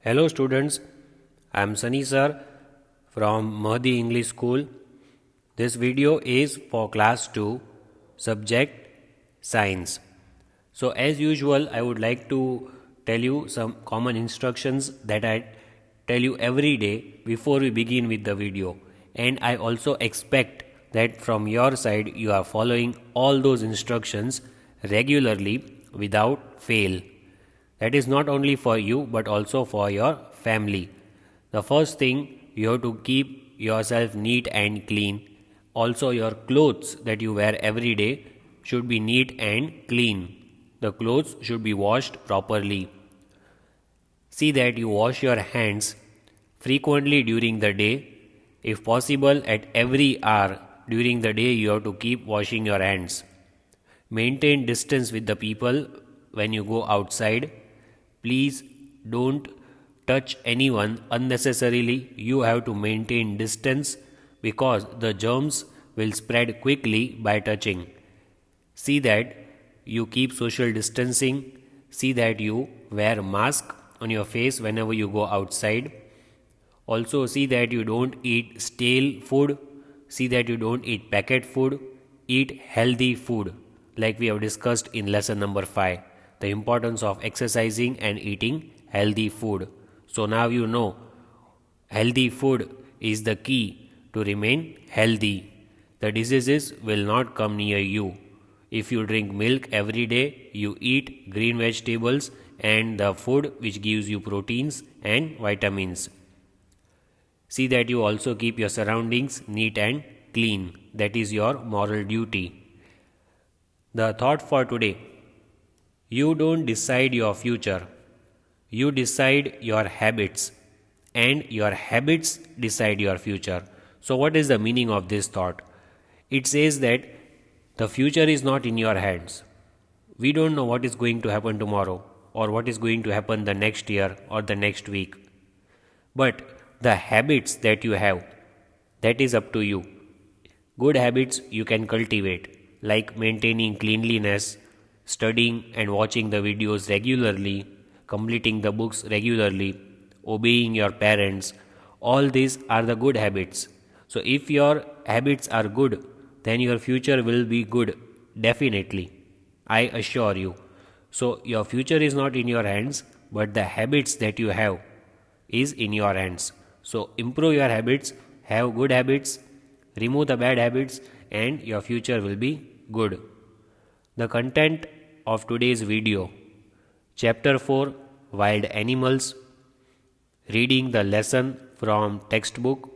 Hello students, I am Sunny sir from Mahdi English School. This video is for class 2 subject science. So as usual I would like to tell you some common instructions that I tell you every day before we begin with the video, and I also expect that from your side you are following all those instructions regularly without fail. That is not only for you but also for your family. The first thing, you have to keep yourself neat and clean. Also, your clothes that you wear every day should be neat and clean. The clothes should be washed properly. See that you wash your hands frequently during the day. If possible, at every hour during the day, you have to keep washing your hands. Maintain distance with the people when you go outside. Please don't touch anyone unnecessarily. You have to maintain distance because the germs will spread quickly by touching. See that you keep social distancing. See that you wear mask on your face whenever you go outside. Also see that you don't eat stale food. See that you don't eat packet food. Eat healthy food like we have discussed in lesson number 5, the importance of exercising and eating healthy food. So now you know healthy food is the key to remain healthy. The diseases will not come near you. If you drink milk every day, you eat green vegetables and the food which gives you proteins and vitamins. See that you also keep your surroundings neat and clean. That is your moral duty. The thought for today: you don't decide your future, you decide your habits, and your habits decide your future. So, what is the meaning of this thought? It says that the future is not in your hands. We don't know what is going to happen tomorrow or what is going to happen the next year or the next week. But the habits that you have, that is up to you. Good habits you can cultivate, like maintaining cleanliness, studying and watching the videos regularly, completing the books regularly, obeying your parents. All these are the good habits. So if your habits are good, then your future will be good, definitely. I assure you. So your future is not in your hands, but the habits that you have is in your hands. So improve your habits, have good habits, remove the bad habits, and your future will be good. The content of today's video: Chapter 4, Wild Animals, reading the lesson from textbook,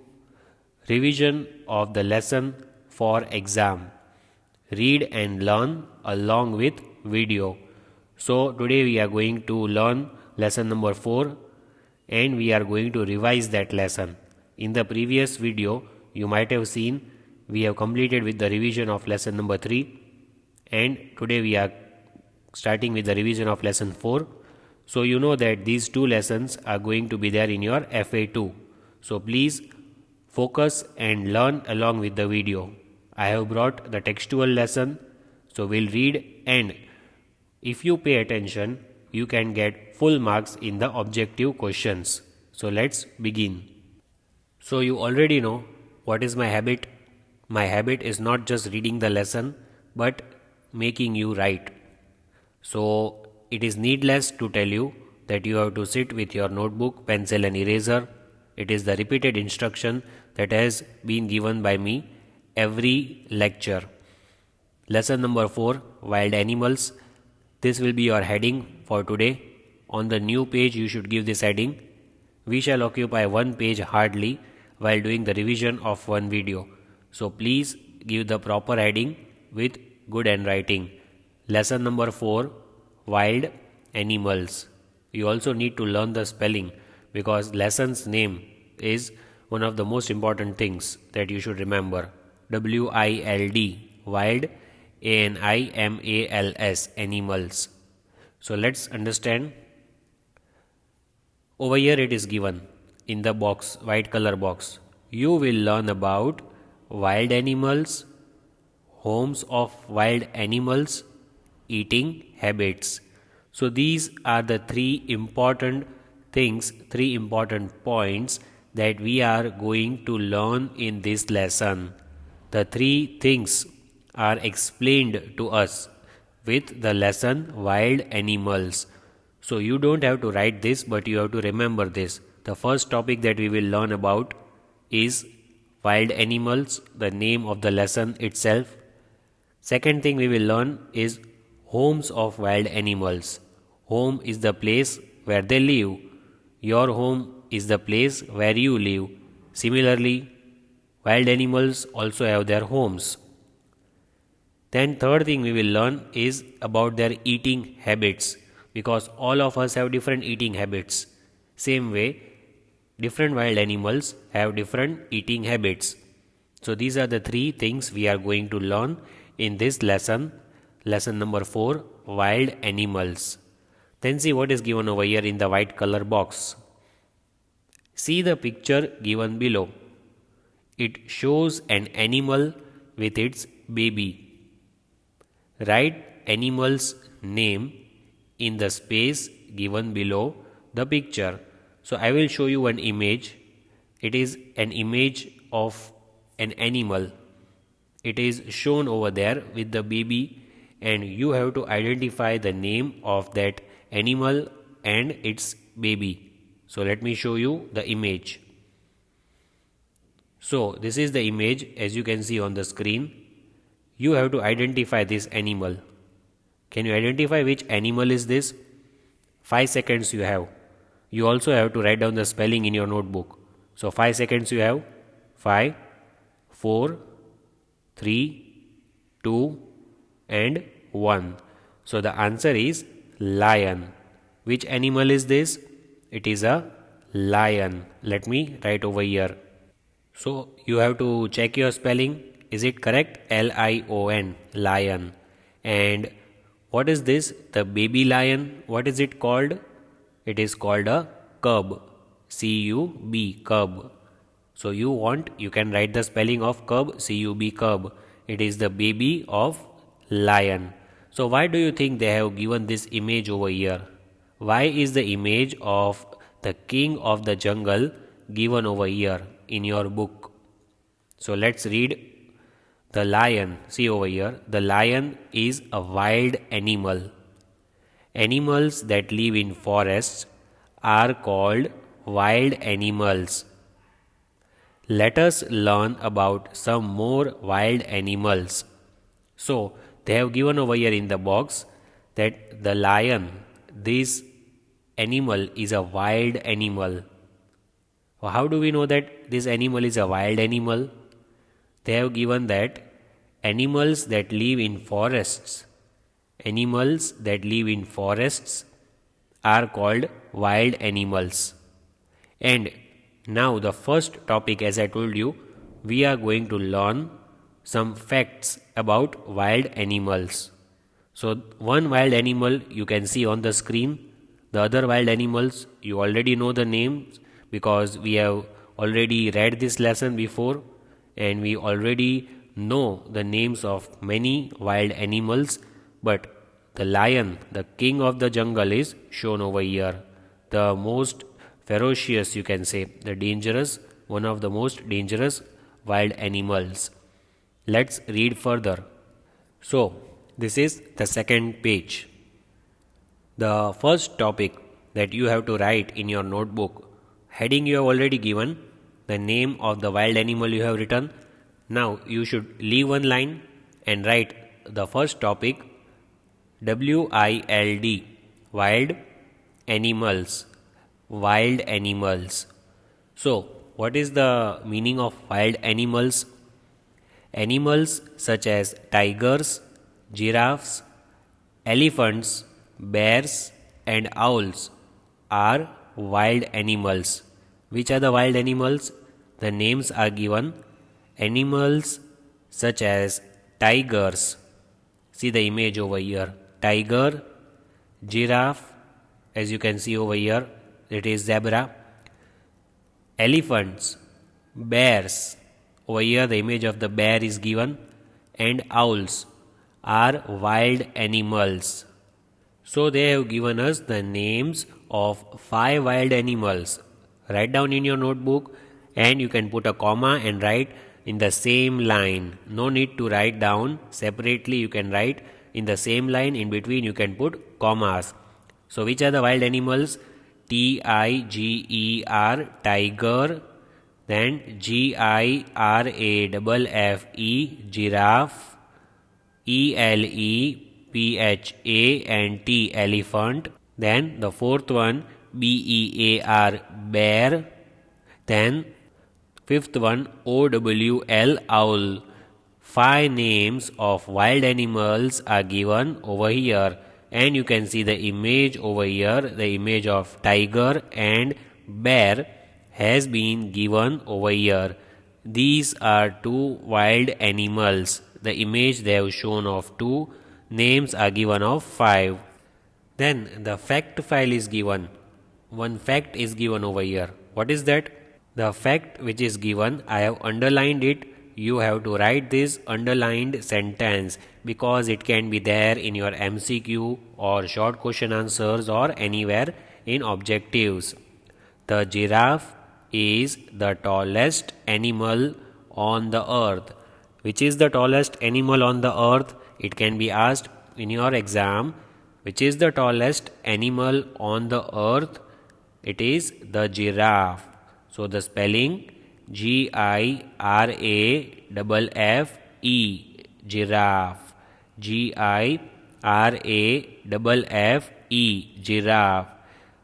revision of the lesson for exam, read and learn along with video. So today we are going to learn lesson number 4 and we are going to revise that lesson. In the previous video you might have seen we have completed with the revision of lesson number 3, and today we are starting with the revision of lesson 4. So you know that these two lessons are going to be there in your FA2. So please focus and learn along with the video. I have brought the textual lesson, so we'll read, and if you pay attention you can get full marks in the objective questions. So let's begin. So you already know what is my habit. My habit is not just reading the lesson but making you write. So it is needless to tell you that you have to sit with your notebook, pencil and eraser. It is the repeated instruction that has been given by me every lecture. Lesson number 4, Wild Animals. This will be your heading for today. On the new page you should give this heading. We shall occupy one page hardly while doing the revision of one video. So please give the proper heading with good handwriting. Lesson number 4, Wild Animals. You also need to learn the spelling because lesson's name is one of the most important things that you should remember. W-I-L-D, wild, A-N-I-M-A-L-S, animals. So let's understand. Over here it is given in the box, white color box. You will learn about wild animals, homes of wild animals, eating habits. So these are the 3 important things, three important points that we are going to learn in this lesson. The three things are explained to us with the lesson Wild Animals. So you don't have to write this, but you have to remember this. The first topic that we will learn about is wild animals, the name of the lesson itself. Second thing we will learn is homes of wild animals. Home is the place where they live. Your home is the place where you live. Similarly, wild animals also have their homes. Then third thing we will learn is about their eating habits, because all of us have different eating habits. Same way, different wild animals have different eating habits. So these are the three things we are going to learn in this lesson, lesson number 4, wild animals. Then see what is given over here in the white color box. See the picture given below. It shows an animal with its baby. Write animal's name in the space given below the picture. So I will show you an image. It is an image of an animal. It is shown over there with the baby, and you have to identify the name of that animal and its baby. So let me show you the image. So this is the image as you can see on the screen. You have to identify this animal. Can you identify which animal is this? 5 seconds you have. You also have to write down the spelling in your notebook. So 5 seconds you have. 5, 4, 3, 2 and 1. So the answer is lion. Which animal is this? It is a lion. Let me write over here. So you have to check your spelling. Is it correct? Lion, lion. And what is this? The baby lion. What is it called? It is called a cub. C-U-B, cub. So you can write the spelling of cub, C-U-B, cub. It is the baby of lion. So why do you think they have given this image over here? Why is the image of the king of the jungle given over here in your book? So let's read. The lion, see over here, the lion is a wild animal. Animals that live in forests are called wild animals. Let us learn about some more wild animals. So, they have given over here in the box that the lion, this animal is a wild animal. How do we know that this animal is a wild animal? They have given that animals that live in forests are called wild animals. And now the first topic, as I told you, we are going to learn some facts about wild animals. So one wild animal you can see on the screen. The other wild animals you already know the names because we have already read this lesson before, and we already know the names of many wild animals, but the lion, the king of the jungle, is shown over here. The most ferocious, you can say, the dangerous, one of the most dangerous wild animals. Let's read further. So, this is the second page. The first topic that you have to write in your notebook, heading you have already given, the name of the wild animal you have written. Now you should leave one line and write the first topic, W-I-L-D, wild animals, wild animals. So what is the meaning of wild animals? Animals such as tigers, giraffes, elephants, bears and owls are wild animals. Which are the wild animals? The names are given. Animals such as tigers. See the image over here. Tiger, giraffe, as you can see over here, it is zebra. Elephants, bears, over here the image of the bear is given, and owls are wild animals. So they have given us the names of 5 wild animals. Write down in your notebook, and you can put a comma and write in the same line. No need to write down separately, you can write in the same line. In between you can put commas. So which are the wild animals? Tiger, tiger. Then giraffe, giraffe. Elephant, elephant. Then the fourth one, bear, bear. Then fifth one, owl, owl. 5 names of wild animals are given over here, and you can see the image over here. The image of tiger and bear has been given over here. These are 2 wild animals. The image they have shown of 2, names are given of 5. Then the fact file is given. One fact is given over here. What is that? The fact which is given, I have underlined it. You have to write this underlined sentence because it can be there in your MCQ or short question answers or anywhere in objectives. The giraffe is the tallest animal on the earth. Which is the tallest animal on the earth? It can be asked in your exam. Which is the tallest animal on the earth? It is the giraffe. So the spelling giraffe, giraffe. Giraffe, giraffe.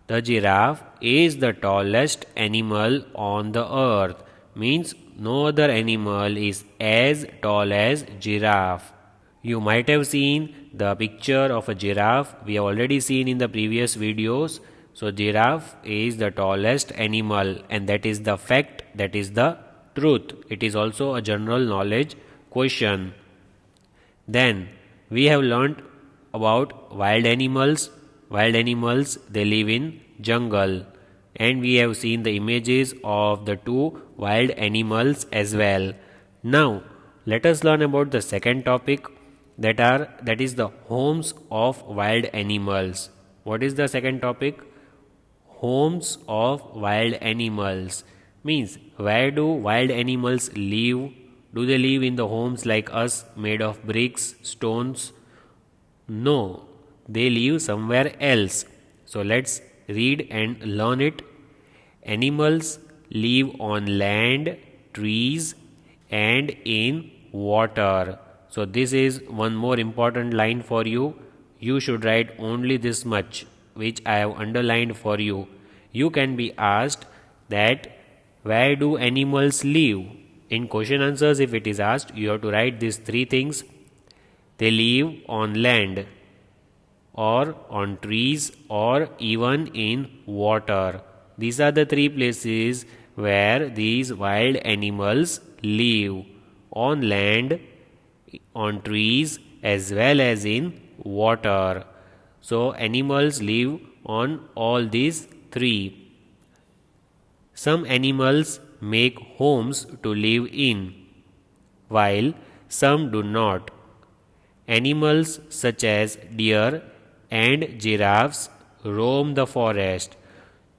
The giraffe is the tallest animal on the earth. Means no other animal is as tall as giraffe. You might have seen the picture of a giraffe. We have already seen in the previous videos. So giraffe is the tallest animal, and that is the fact, that is the truth. It is also a general knowledge question. Then we have learnt about wild animals. Wild animals, they live in jungle, and we have seen the images of the 2 wild animals as well. Now let us learn about the second topic, that is the homes of wild animals. What is the second topic? Homes of wild animals. Means where do wild animals live? Do they live in the homes like us made of bricks, stones? No, they live somewhere else. So let's read and learn it. Animals live on land, trees, and in water. So this is one more important line for you. You should write only this much, which I have underlined for you. You can be asked that where do animals live? In question answers, if it is asked, you have to write these 3 things. They live on land, or on trees, or even in water. These are the 3 places where these wild animals live: on land, on trees, as well as in water. So animals live on all these 3. Some animals make homes to live in, while some do not. Animals such as deer and giraffes roam the forest.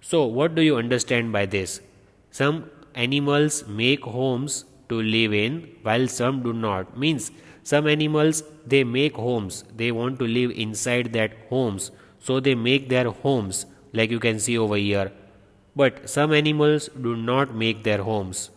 So what do you understand by this? Some animals make homes to live in, while some do not. Means some animals, they make homes, they want to live inside that homes, so they make their homes like you can see over here. But some animals do not make their homes.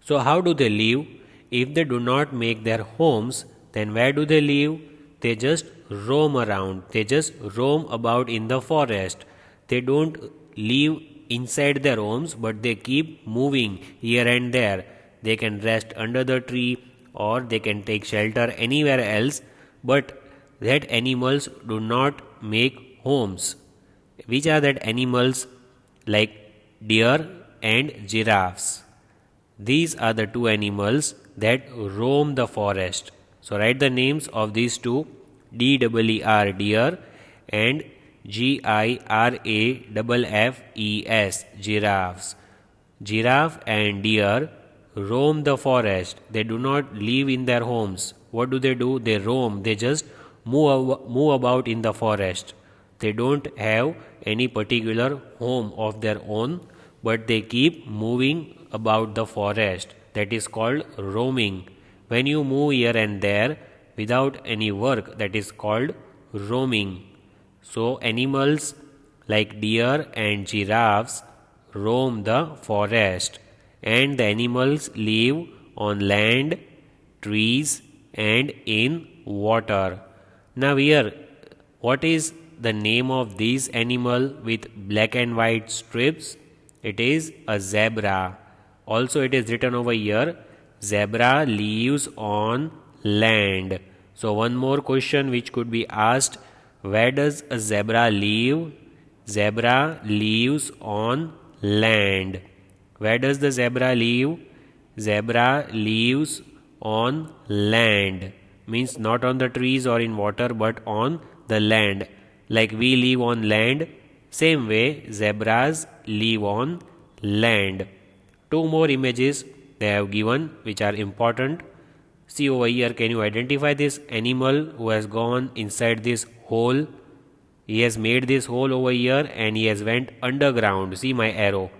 So how do they live? If they do not make their homes, then where do they live? They just roam around. They just roam about in the forest. They don't live inside their homes, but they keep moving here and there. They can rest under the tree, or they can take shelter anywhere else, but that animals do not make homes. Which are that animals? Like deer and giraffes. These are the 2 animals that roam the forest. So write the names of these 2: DEER, deer, and GIRAFFES, giraffes. Giraffe and deer roam the forest. They do not live in their homes. What do? They roam. They just move about in the forest. They don't have any particular home of their own, but they keep moving about the forest. That is called roaming. When you move here and there without any work, that is called roaming. So animals like deer and giraffes roam the forest, and the animals live on land, trees, and in water. Now here, what is the name of this animal with black and white strips? It is a zebra. Also it is written over here, zebra lives on land. So one more question which could be asked, where does a zebra live? Zebra lives on land. Where does the zebra live? Zebra lives on land. Means not on the trees or in water, but on the land. Like we live on land, same way zebras live on land. Two more images they have given which are important. See over here, can you identify this animal who has gone inside this hole? He has made this hole over here and he has went underground. See my arrow.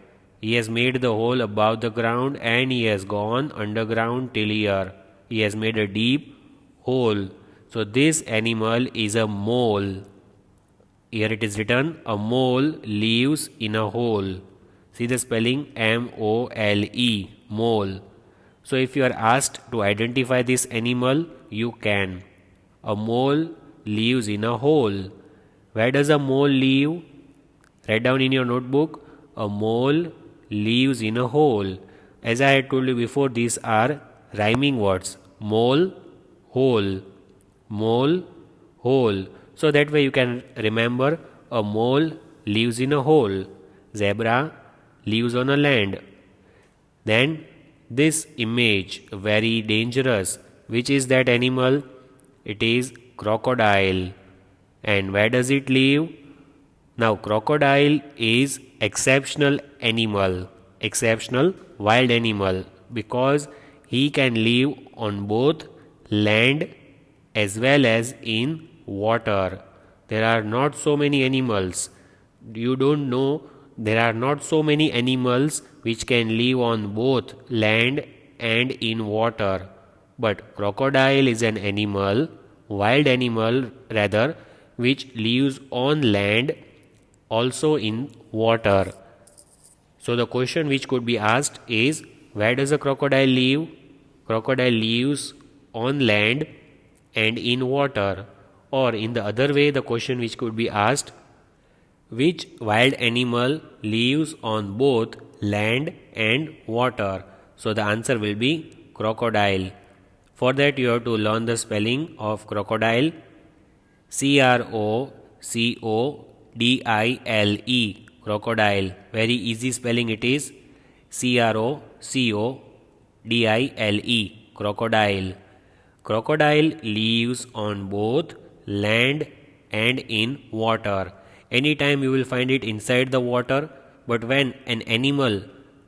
He has made the hole above the ground and he has gone underground till here. He has made a deep hole. So this animal is a mole. Here it is written, a mole lives in a hole. See the spelling, M-O-L-E, mole. So if you are asked to identify this animal, you can. A mole lives in a hole. Where does a mole live? Write down in your notebook, a mole lives in a hole. As I had told you before, these are rhyming words. Mole, hole. Mole, hole. So that way you can remember, a mole lives in a hole. Zebra lives on a land. Then this image, very dangerous. Which is that animal? It is crocodile. And where does it live? Now crocodile is exceptional animal, exceptional wild animal, because he can live on both land as well as in water. There are not so many animals. You don't know, there are not so many animals which can live on both land and in water. But crocodile is an animal, wild animal rather, which lives on land also in water. So the question which could be asked is, where does a crocodile live? Crocodile lives on land and in water. Or in the other way, the question which could be asked, which wild animal lives on both land and water? So the answer will be crocodile. For that you have to learn the spelling of crocodile. C-R-O-C-O-D-I-L-E, crocodile. Very easy spelling it is. C-R-O-C-O-D-I-L-E, crocodile. Crocodile lives on both land and in water. Anytime you will find it inside the water, but when an animal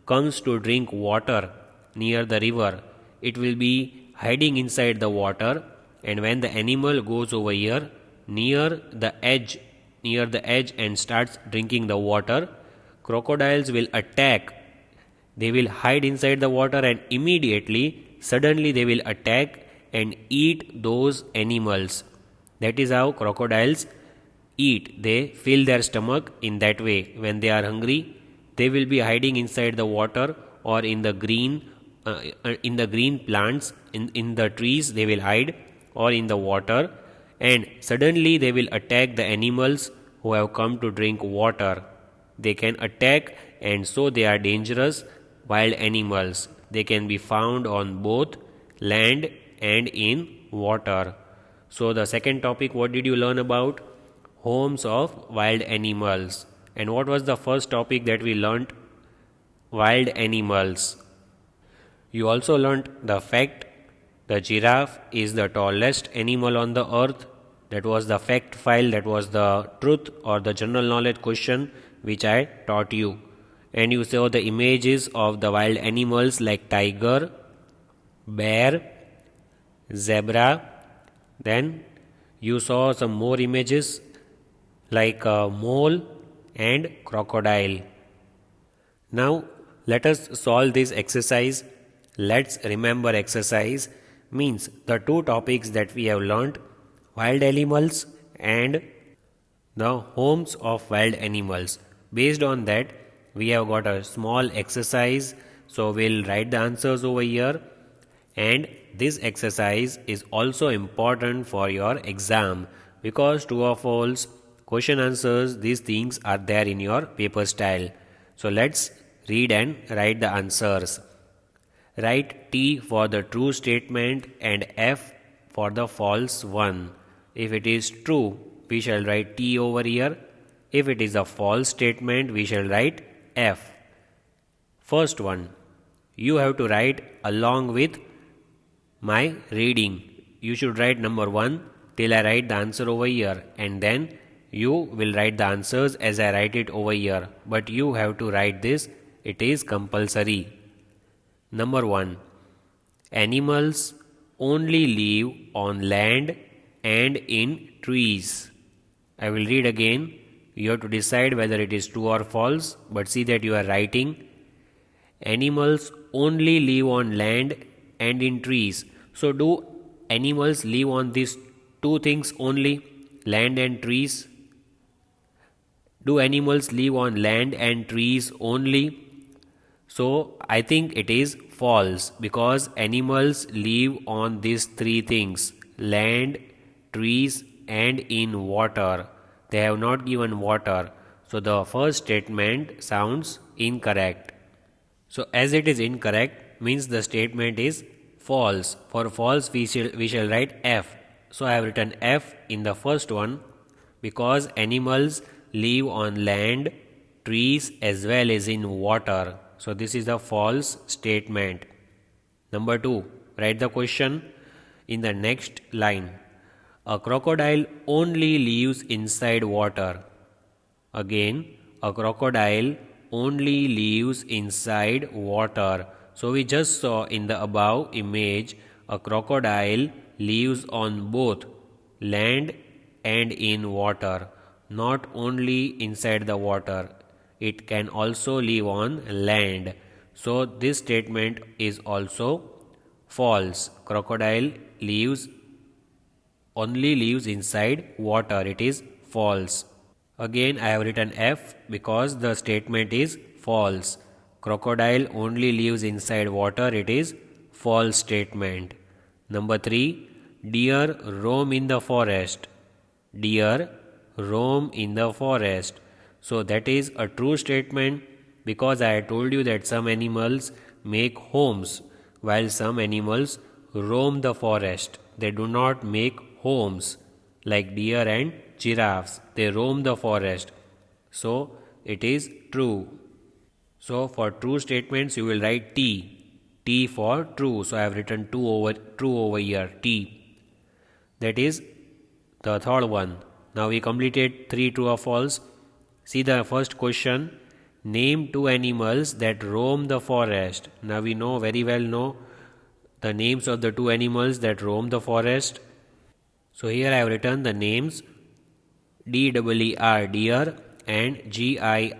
comes to drink water near the river, it will be hiding inside the water, and when the animal goes over here near the edge and starts drinking the water, crocodiles will attack. They will hide inside the water and suddenly they will attack and eat those animals. That is how crocodiles eat. They fill their stomach in that way. When they are hungry, they will be hiding inside the water or in the green plants, in the trees they will hide, or in the water, and suddenly they will attack the animals who have come to drink water. They can attack, and so they are dangerous wild animals. They can be found on both land and in water. So the second topic, what did you learn about? Homes of wild animals. And what was the first topic that we learnt? Wild animals. You also learnt the fact the giraffe is the tallest animal on the earth. That was the fact file, that was the truth or the general knowledge question which I taught you. And you saw the images of the wild animals like tiger, bear, zebra. Then you saw some more images like a mole and crocodile. Now let us solve this exercise. Let's remember exercise means the two topics that we have learnt, wild animals and the homes of wild animals. Based on that, we have got a small exercise. So we'll write the answers over here. And this exercise is also important for your exam because true or false question answers, these things are there in your paper style. So let's read and write the answers. Write T for the true statement and F for the false one. If it is true, we shall write T over here. If it is a false statement, we shall write F. First one, you have to write along with my reading. You should write number 1 till I write the answer over here, and then you will write the answers as I write it over here. But you have to write this, it is compulsory. Number 1. Animals only live on land and in trees. I will read again. You have to decide whether it is true or false, but see that you are writing. Animals only live on land and in trees. So do animals live on these two things only, land and trees? Do animals live on land and trees only? So I think it is false because animals live on these three things, land, trees and in water. They have not given water. So the first statement sounds incorrect. So as it is incorrect means the statement is false. For false we shall write F. So I have written F in the first one because animals live on land, trees as well as in water. So this is a false statement. Number 2, write the question in the next line. A crocodile only lives inside water. Again, a crocodile only lives inside water. So we just saw in the above image, a crocodile lives on both land and in water, not only inside the water. It can also live on land. So this statement is also false. Crocodile only lives inside water. It is false. Again I have written F because the statement is false. Crocodile only lives inside water. It is false statement. Number 3, deer roam in the forest. Deer roam in the forest. So that is a true statement because I told you that some animals make homes while some animals roam the forest. They do not make homes like deer and giraffes. They roam the forest. So it is true. So for true statements you will write T. T for true. So I have written true over here. T. That is the third one. Now we completed 3 true or false. See the first question. Name 2 animals that roam the forest. Now we very well know the names of the 2 animals that roam the forest. So here I have written the names DEER deer and GIRAFFES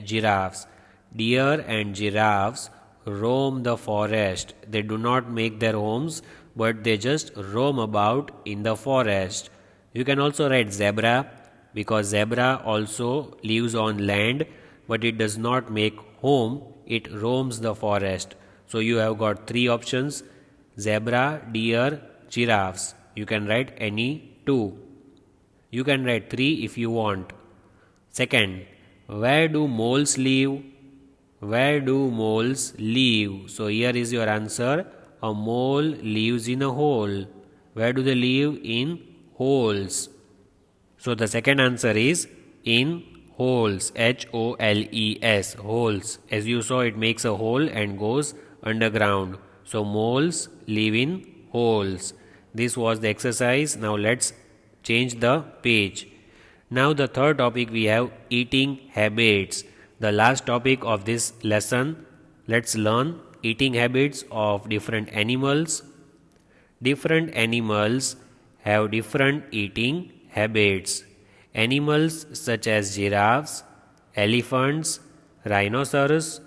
giraffes. Deer and giraffes roam the forest. They do not make their homes, but they just roam about in the forest. You can also write zebra because zebra also lives on land, but it does not make home. It roams the forest. So you have got 3 options: zebra, deer, giraffes. You can write any 2. You can write 3 if you want. Second, where do moles live? Where do moles live? So here is your answer. A mole lives in a hole. Where do they live? In holes. So the second answer is in holes. HOLES. Holes. As you saw, it makes a hole and goes underground. So moles live in holes. This was the exercise. Now let's change the page. Now the third topic we have eating habits. The last topic of this lesson. Let's learn eating habits of different animals. Different animals have different eating habits. Animals such as giraffes, elephants, rhinoceros,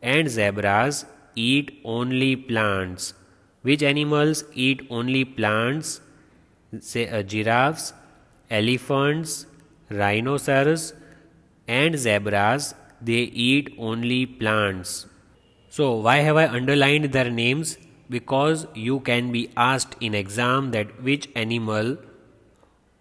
and zebras eat only plants. Which animals eat only plants? Say giraffes, elephants, rhinoceros, and zebras, they eat only plants. So why have I underlined their names? Because you can be asked in exam that which animal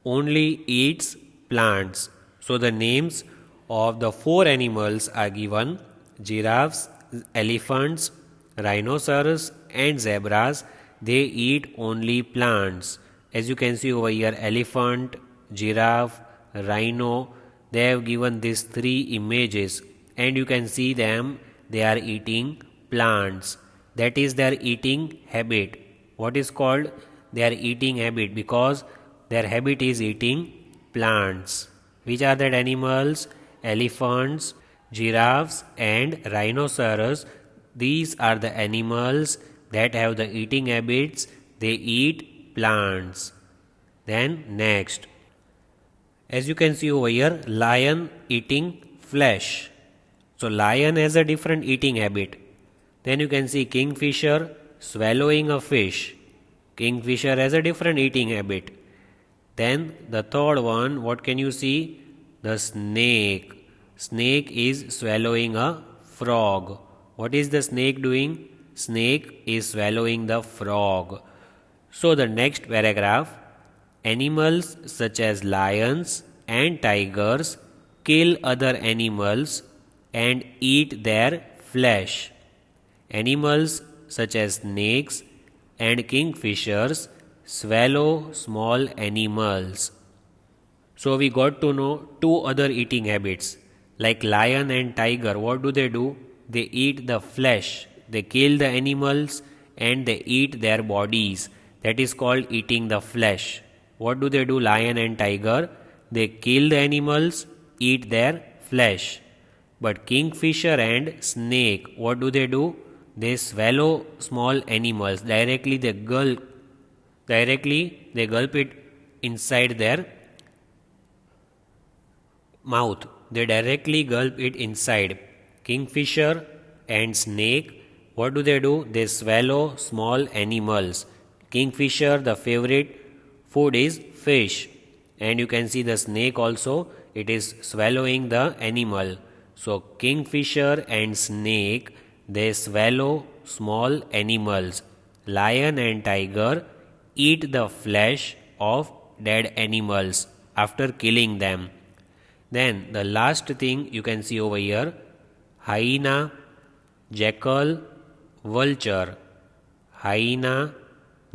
only eats plants. So the names of the four animals are given: giraffes, elephants, rhinoceros, and zebras. They eat only plants. As you can see over here, elephant, giraffe, rhino, they have given these three images, and you can see them, they are eating plants. That is their eating habit. What is called their eating habit? Because their habit is eating plants. Which are that animals? Elephants, giraffes, and rhinoceros. These are the animals that have the eating habits. They eat plants. Then next, as you can see over here, lion eating flesh. So lion has a different eating habit. Then you can see kingfisher swallowing a fish. Kingfisher has a different eating habit. Then the third one, what can you see? The snake. Snake is swallowing a frog. What is the snake doing? Snake is swallowing the frog. So the next paragraph, animals such as lions and tigers kill other animals and eat their flesh. Animals such as snakes and kingfishers swallow small animals. So we got to know two other eating habits. Like lion and tiger, what do? They eat the flesh. They kill the animals and they eat their bodies. That is called eating the flesh. What do? Lion and tiger, they kill the animals, eat their flesh. But kingfisher and snake, what do? They swallow small animals. Directly they gulp it inside their mouth. They directly gulp it inside. Kingfisher and snake, what do? They swallow small animals. Kingfisher, the favorite food is fish. And you can see the snake also, it is swallowing the animal. So kingfisher and snake, they swallow small animals. Lion and tiger eat the flesh of dead animals after killing them. Then the last thing you can see over here, hyena, jackal, vulture. Hyena,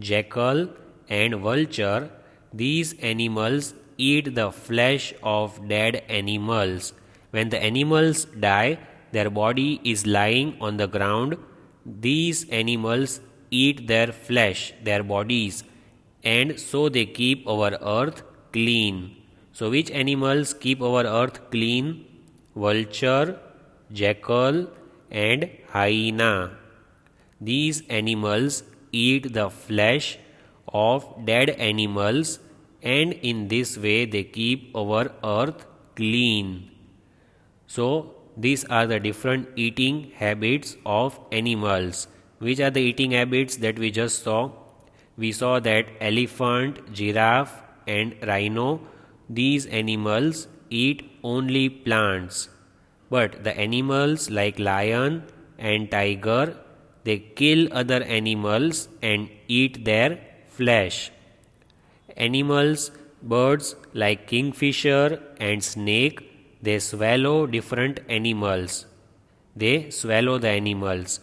jackal, and vulture, these animals eat the flesh of dead animals. When the animals die, their body is lying on the ground. These animals eat their flesh, their bodies, and so they keep our earth clean. So which animals keep our earth clean? Vulture, jackal, and hyena. These animals eat the flesh of dead animals, and in this way they keep our earth clean. So these are the different eating habits of animals. Which are the eating habits that we just saw? We saw that elephant, giraffe, and rhino, these animals eat only plants. But the animals like lion and tiger, they kill other animals and eat their flesh. Animals, birds like kingfisher and snake, they swallow different animals. They swallow the animals.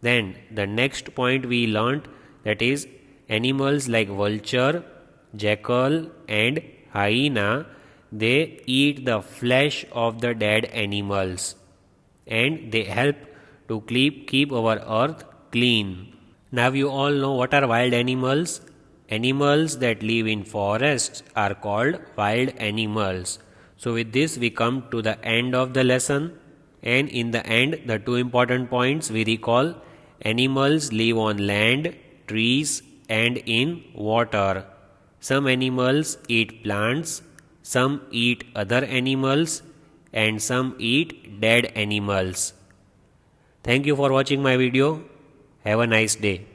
Then the next point we learnt, that is animals like vulture, jackal, and hyena, they eat the flesh of the dead animals and they help to keep our earth clean. Now you all know what are wild animals. Animals that live in forests are called wild animals. So with this we come to the end of the lesson, and in the end the two important points we recall: animals live on land, trees, and in water. Some animals eat plants, some eat other animals, and some eat dead animals. Thank you for watching my video. Have a nice day.